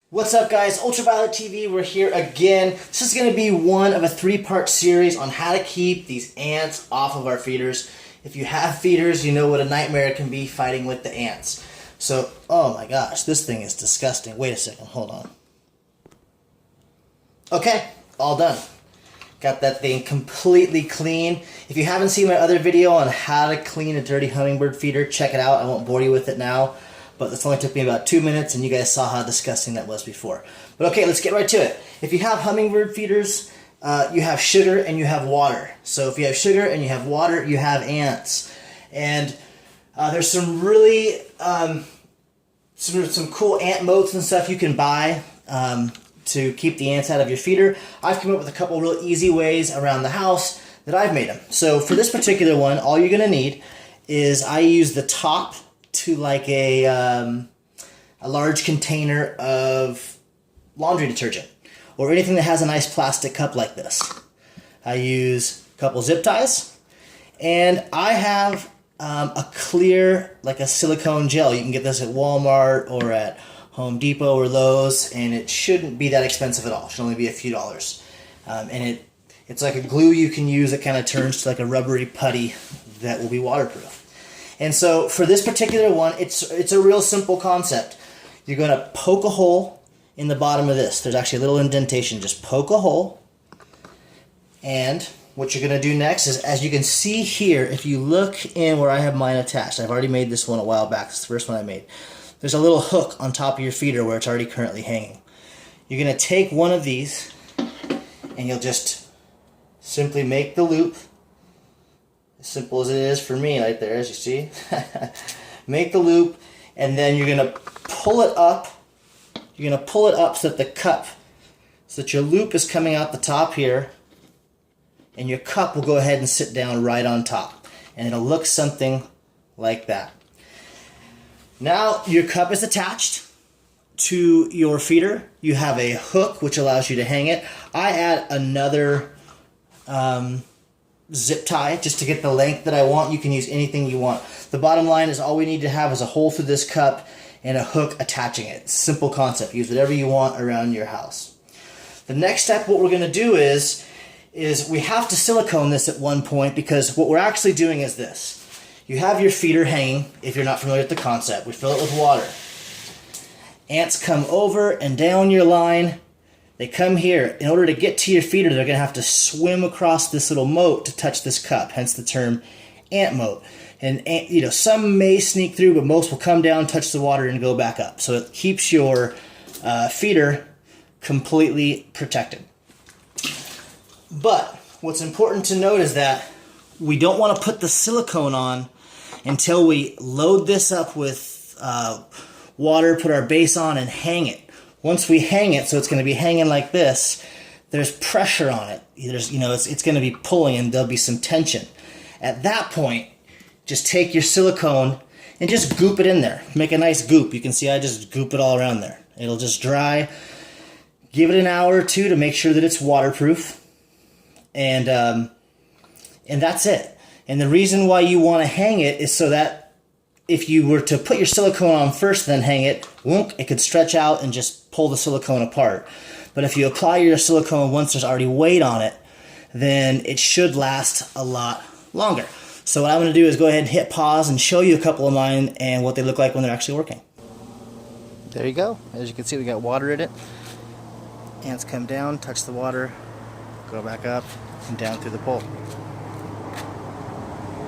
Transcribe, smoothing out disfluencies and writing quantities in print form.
What's up, guys? Ultraviolet TV, we're here again. This is going to be one of a three-part series on how to keep these ants off of our feeders. If you have feeders, you know what a nightmare it can be fighting with the ants. So, oh my gosh, this thing is disgusting. Wait a second, hold on. Okay, all done. Got that thing completely clean. If you haven't seen my other video on how to clean a dirty hummingbird feeder, check it out. I won't bore you with it now. But this only took me about 2 minutes, and you guys saw how disgusting that was before. But okay, let's get right to it. If you have hummingbird feeders, you have sugar and you have water. So if you have sugar and you have water, you have ants. And there's some really some cool ant moats and stuff you can buy to keep the ants out of your feeder. I've come up with a couple real easy ways around the house that I've made them. So for this particular one, all you're gonna need is I use the top to like a large container of laundry detergent or anything that has a nice plastic cup like this. I use a couple zip ties, and I have a clear, like a silicone gel. You can get this at Walmart or at Home Depot or Lowe's, and it shouldn't be that expensive at all. It should only be a few dollars. And it's like a glue you can use that kind of turns to like a rubbery putty that will be waterproof. And so for this particular one, it's a real simple concept. You're going to poke a hole in the bottom of this. There's actually a little indentation. Just poke a hole. And what you're going to do next is, as you can see here, if you look in where I have mine attached, I've already made this one a while back. It's the first one I made. There's a little hook on top of your feeder where it's already currently hanging. You're going to take one of these, and you'll just simply make the loop. As simple as it is for me right there, as you see. Make the loop, and then you're going to pull it up. You're going to pull it up so that the cup, so that your loop is coming out the top here, and your cup will go ahead and sit down right on top. And it'll look something like that. Now your cup is attached to your feeder. You have a hook which allows you to hang it. I add another zip tie just to get the length that I want. You can use anything you want. The bottom line is all we need to have is a hole through this cup and a hook attaching it. Simple concept. Use whatever you want around your house. The next step, what we're going to do is we have to silicone this at one point, because what we're actually doing is this. You have your feeder hanging, if you're not familiar with the concept. We fill it with water. Ants come over and down your line. They come here. In order to get to your feeder, they're going to have to swim across this little moat to touch this cup, hence the term ant moat. And some may sneak through, but most will come down, touch the water, and go back up. So it keeps your feeder completely protected. But what's important to note is that we don't want to put the silicone on until we load this up with water, put our base on, and hang it. Once we hang it, so it's going to be hanging like this, there's pressure on it. It's going to be pulling, and there'll be some tension. At that point, just take your silicone and just goop it in there. Make a nice goop. You can see I just goop it all around there. It'll just dry. Give it an hour or two to make sure that it's waterproof. And that's it. And the reason why you want to hang it is so that if you were to put your silicone on first and then hang it, it could stretch out and just pull the silicone apart. But if you apply your silicone once there's already weight on it, then it should last a lot longer. So what I'm going to do is go ahead and hit pause and show you a couple of mine and what they look like when they're actually working. There you go. As you can see, we got water in it. Ants come down, touch the water, go back up, and down through the pole.